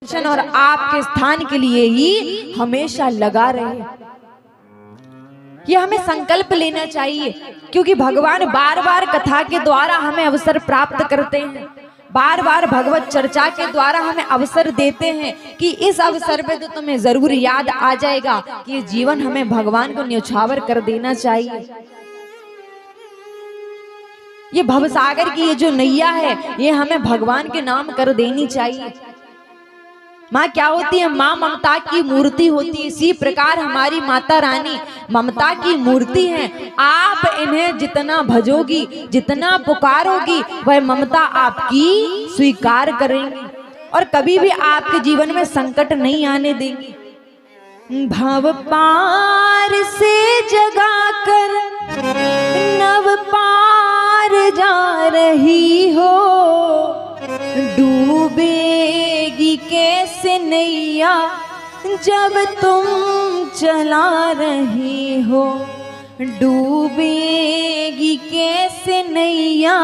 और आपके स्थान के लिए ही हमेशा लगा रहे। ये हमें संकल्प लेना चाहिए, क्योंकि भगवान बार बार कथा के द्वारा हमें अवसर प्राप्त करते हैं, बार बार भगवत चर्चा के द्वारा हमें अवसर देते हैं कि इस अवसर पे तो तुम्हें जरूर याद आ जाएगा कि ये जीवन हमें भगवान को न्यौछावर कर देना चाहिए। ये भवसागर की ये जो नैया है ये हमें भगवान के नाम कर देनी चाहिए। माँ क्या होती है? माँ ममता की मूर्ति होती है। इसी प्रकार हमारी माता रानी ममता की मूर्ति है। आप इन्हें जितना भजोगी, जितना पुकारोगी, वह ममता आपकी स्वीकार करेंगी और कभी भी आपके जीवन में संकट नहीं आने देंगी। भव पार से जगा कर नव पार जा रही हो, डूबेगी कैसे नैया जब तुम चला रही हो, डूबेगी कैसे नैया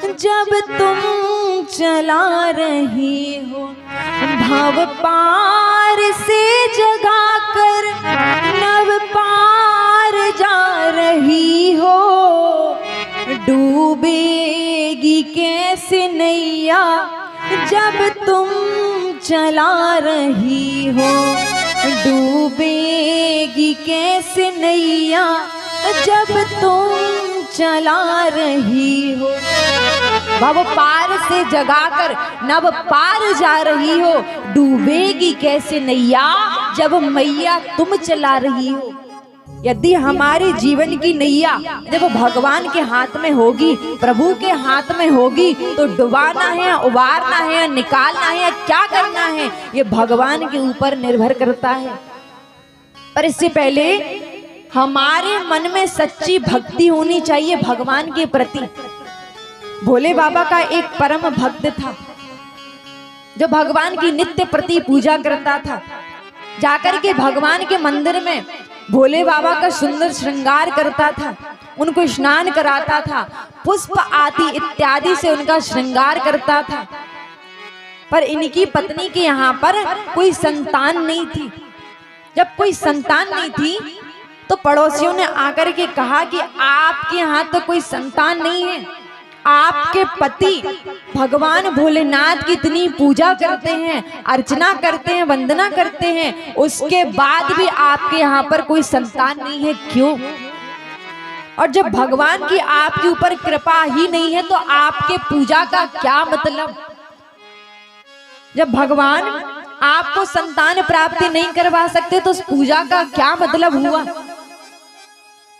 जब तुम चला रही हो। भव पार से जगा कर नव पार जा रही हो, डूबेगी कैसे नैया जब तुम चला रही हो, डूबेगी कैसे नैया जब तुम चला रही हो। भव पार से जगाकर नव पार जा रही हो, डूबेगी कैसे नैया जब मैया तुम चला रही हो। यदि हमारे जीवन की नैया जब भगवान के हाथ में होगी, प्रभु के हाथ में होगी, तो डुबाना है, उबारना है, निकालना है, क्या करना है, ये भगवान के ऊपर निर्भर करता है। पर इससे पहले हमारे मन में सच्ची भक्ति होनी चाहिए भगवान के प्रति। भोले बाबा का एक परम भक्त था जो भगवान की नित्य प्रति पूजा करता था। जाकर के भगवान के मंदिर में भोले बाबा का सुंदर श्रृंगार करता था, उनको स्नान कराता था, पुष्प आदि इत्यादि से उनका श्रृंगार करता था। पर इनकी पत्नी के यहाँ पर कोई संतान नहीं थी। जब कोई संतान नहीं थी तो पड़ोसियों ने आकर के कहा कि आपके यहाँ तो कोई संतान नहीं है, आपके पति भगवान भोलेनाथ की इतनी पूजा करते हैं, अर्चना करते हैं, वंदना करते हैं, उसके बाद भी आपके यहाँ पर कोई संतान नहीं है, क्यों? और जब भगवान की आपके ऊपर कृपा ही नहीं है तो आपके पूजा का क्या मतलब? जब भगवान आपको संतान प्राप्ति नहीं करवा सकते तो उस पूजा का क्या मतलब हुआ?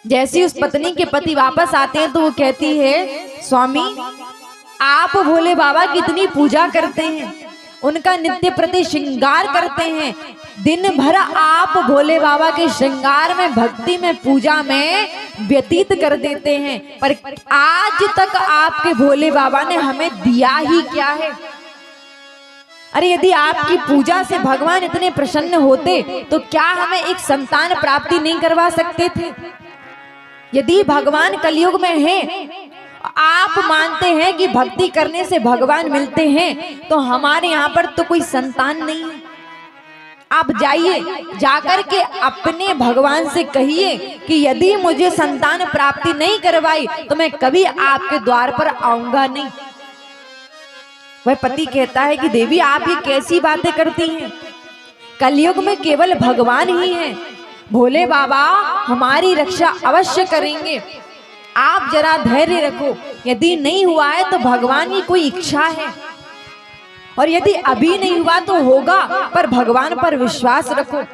जैसे उस पत्नी के पति वापस आते हैं तो वो कहती है, स्वामी आप भोले बाबा की इतनी पूजा करते हैं, उनका नित्य प्रति श्रृंगार करते हैं, दिन भर आप भोले बाबा के श्रृंगार में, भक्ति में, पूजा में व्यतीत कर देते हैं, पर आज तक आपके भोले बाबा ने हमें दिया ही क्या है? अरे यदि आपकी पूजा से भगवान इतने प्रसन्न होते तो क्या हमें एक संतान प्राप्ति नहीं करवा सकते थे? यदि भगवान कलयुग में हैं, आप मानते हैं कि भक्ति करने से भगवान मिलते हैं, तो हमारे यहाँ पर तो कोई संतान नहीं है। आप जाइए, जाकर के अपने भगवान से कहिए कि यदि मुझे संतान प्राप्ति नहीं करवाई तो मैं कभी आपके द्वार पर आऊंगा नहीं। वह पति कहता है कि देवी आप ये कैसी बातें करती हैं? कलयुग में केवल भगवान ही हैं, भोले बाबा हमारी रक्षा अवश्य करेंगे, आप जरा धैर्य रखो। यदि नहीं हुआ है तो भगवान की कोई इच्छा है, और यदि अभी नहीं हुआ तो होगा, पर भगवान पर विश्वास रखो।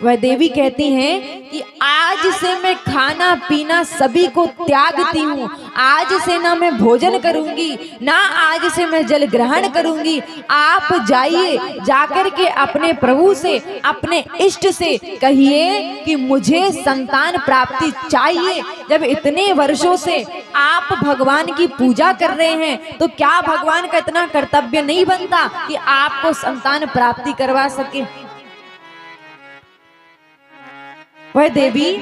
वह देवी कहती हैं कि आज से मैं खाना पीना सभी को त्यागती हूँ, आज से ना मैं भोजन करूंगी, ना आज से मैं जल ग्रहण करूंगी। आप जाइए, जाकर के अपने प्रभु से, अपने इष्ट से कहिए कि मुझे संतान प्राप्ति चाहिए। जब इतने वर्षों से आप भगवान की पूजा कर रहे हैं तो क्या भगवान का इतना कर्तव्य नहीं बनता कि आपको संतान प्राप्ति करवा सके? वह देवी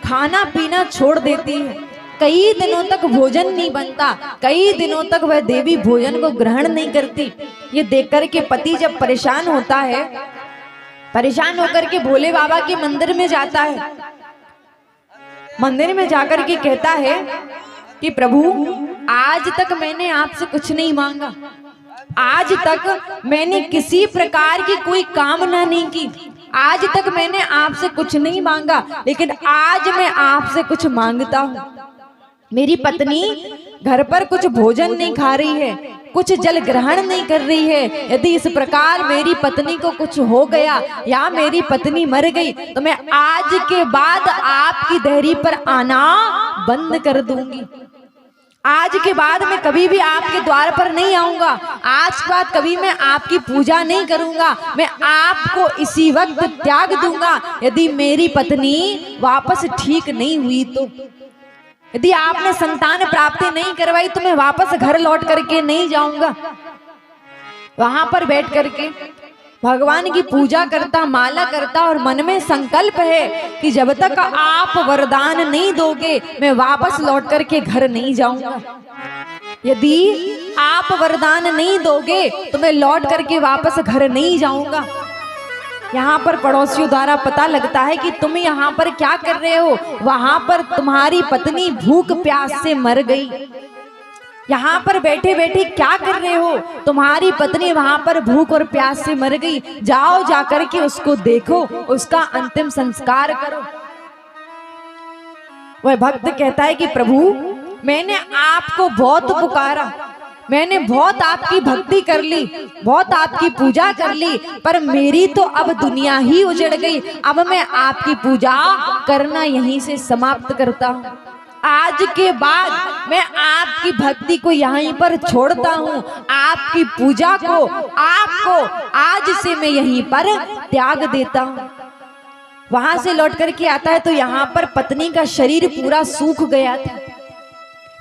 खाना पीना छोड़ देती है कई दिनों तक भोजन नहीं बनता, कई दिनों तक वह देवी भोजन को ग्रहण नहीं करती। ये देख कर के पति जब परेशान होता है, परेशान होकर के भोले बाबा के मंदिर में जाता है। मंदिर में जाकर के कहता है कि प्रभु, आज तक मैंने आपसे कुछ नहीं मांगा, आज तक मैंने किसी प्रकार की कोई कामना नहीं की, आज तक मैंने आपसे कुछ नहीं मांगा, लेकिन आज मैं आपसे कुछ मांगता हूँ। मेरी पत्नी घर पर कुछ भोजन नहीं खा रही है, कुछ जल ग्रहण नहीं कर रही है। यदि इस प्रकार मेरी पत्नी को कुछ हो गया या मेरी पत्नी मर गई तो मैं आज के बाद आपकी देहरी पर आना बंद कर दूंगी। आज के बाद मैं कभी भी आपके द्वार पर नहीं आऊंगा, आज के बाद कभी मैं आपकी पूजा नहीं करूंगा, मैं आपको इसी वक्त त्याग दूंगा। यदि मेरी पत्नी वापस ठीक नहीं हुई तो, यदि आपने संतान प्राप्ति नहीं करवाई तो मैं वापस घर लौट करके नहीं जाऊंगा। वहां पर बैठ करके भगवान की पूजा करता, माला करता और मन में संकल्प है कि जब तक आप वरदान नहीं दोगे मैं वापस लौट करके घर नहीं जाऊंगा। यदि आप वरदान नहीं दोगे तो मैं लौट करके वापस घर नहीं जाऊंगा। यहाँ पर पड़ोसियों द्वारा पता लगता है कि तुम यहाँ पर क्या कर रहे हो, वहां पर तुम्हारी पत्नी भूख प्यास से मर गई। यहाँ पर बैठे बैठे क्या कर रहे हो, तुम्हारी पत्नी वहां पर भूख और प्यास से मर गई, जाओ जाकर के उसको देखो, उसका अंतिम संस्कार करो। वह भक्त कहता है कि प्रभु, मैंने आपको बहुत पुकारा, मैंने बहुत आपकी भक्ति कर ली, बहुत आपकी पूजा कर ली, पर मेरी तो अब दुनिया ही उजड़ गई। अब मैं आपकी पूजा करना यहीं से समाप्त करता हूँ। आज के बाद मैं आपकी भक्ति को यहीं पर छोड़ता हूँ, आपकी पूजा को, आपको आज से मैं यहीं पर त्याग देता हूँ। वहां से लौट करके आता है तो यहाँ पर पत्नी का शरीर पूरा सूख गया था।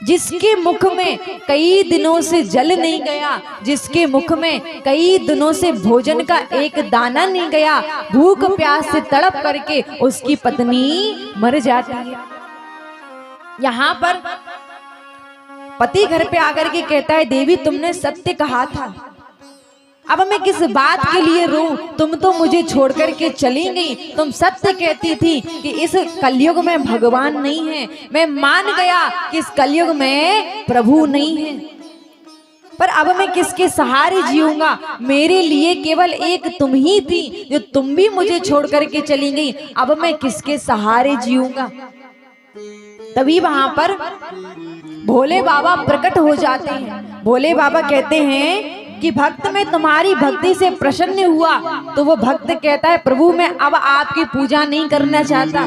जिसके मुख में कई दिनों से जल नहीं गया, जिसके मुख में कई दिनों से भोजन का एक दाना नहीं गया, भूख प्यास से तड़प करके उसकी पत्नी मर जाती है। यहाँ पर पति घर पे आकर के कहता है, देवी तुमने सत्य कहा था, अब मैं किस बात के लिए रोऊं, तुम तो मुझे छोड़ करके चली गई। तुम सत्य कहती थी कि इस कलयुग में भगवान नहीं है, मैं मान गया कि इस कलयुग में प्रभु नहीं है, पर अब मैं किसके सहारे जीऊंगा। मेरे लिए केवल एक तुम ही थी, जो तुम भी मुझे छोड़ करके चली गई, अब मैं किसके सहारे जीऊंगा। तभी वहां पर भोले बाबा प्रकट हो जाते हैं। भोले बाबा कहते हैं कि भक्त मैं तुम्हारी भक्ति से प्रसन्न हुआ। तो वो भक्त कहता है, प्रभु मैं अब आपकी पूजा नहीं करना चाहता,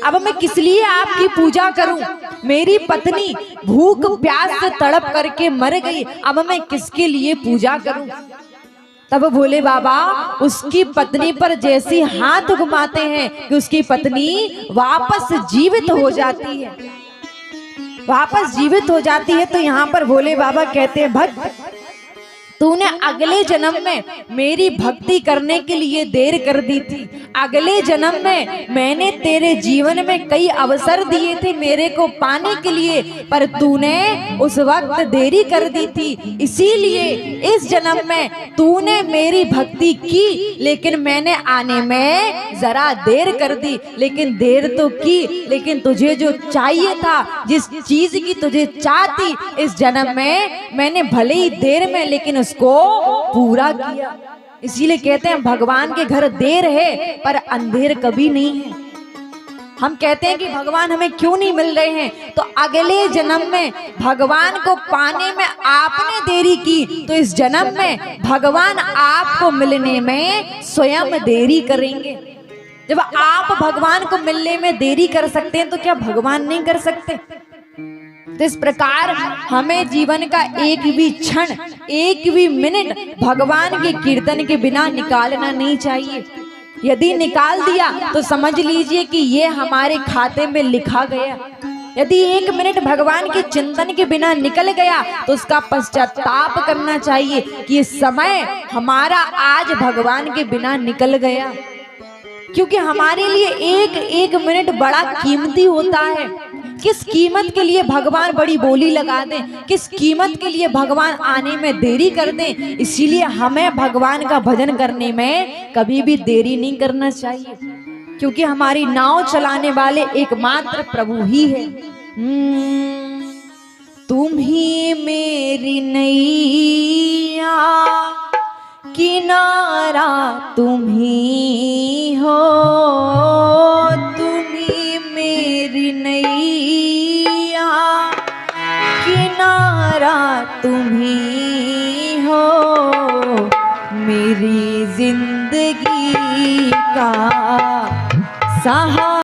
अब मैं किस लिए आपकी पूजा करूं, मेरी पत्नी भूख प्यास से तड़प करके मर गई, अब मैं किसके लिए पूजा करूं। तब भोले बाबा उसकी पत्नी पर जैसी हाथ घुमाते हैं कि उसकी पत्नी वापस जीवित हो जाती है, वापस जीवित हो जाती है। तो यहाँ पर भोले बाबा कहते हैं, भक्त तूने अगले जन्म में मेरी भक्ति करने के लिए देर कर दी थी, अगले जन्म में मैंने तेरे जीवन में कई अवसर दिए थे मेरे को पाने के लिए, पर तूने उस वक्त देरी कर दी थी। इसीलिए इस जन्म में तूने मेरी भक्ति की, लेकिन मैंने आने में जरा देर कर दी। लेकिन देर तो की, लेकिन तुझे जो चाहिए था, जिस चीज की तुझे चाह थी, इस जन्म में मैंने भले ही देर में लेकिन उसको पूरा किया। इसीलिए कहते हैं भगवान के घर देर है पर अंधेर कभी नहीं है। हम कहते हैं कि भगवान हमें क्यों नहीं मिल रहे हैं, तो अगले जन्म में भगवान को पाने में आपने देरी की, तो इस जन्म में भगवान आपको मिलने में स्वयं देरी करेंगे। जब आप भगवान को मिलने में देरी कर सकते हैं तो क्या भगवान नहीं कर सकते। तो इस प्रकार हमें जीवन का एक भी क्षण, एक भी मिनट भगवान के कीर्तन के बिना निकालना नहीं चाहिए। यदि निकाल दिया तो समझ लीजिए कि ये हमारे खाते में लिखा गया। यदि एक मिनट भगवान के चिंतन के बिना निकल गया तो उसका पश्चाताप करना चाहिए कि समय हमारा आज भगवान के बिना निकल गया, क्योंकि हमारे लिए एक एक मिनट बड़ा कीमती होता है। किस कीमत के लिए भगवान बड़ी बोली लगा दें, किस कीमत के लिए भगवान आने में देरी कर दें। इसीलिए हमें भगवान का भजन करने में कभी भी देरी नहीं करना चाहिए, क्योंकि हमारी नाव चलाने वाले एकमात्र प्रभु ही है। तुम ही मेरी नैया, किनारा तुम ही हो, तुम ही मेरी नैया, किनारा तुम ही हो, मेरी जिंदगी का सहारा।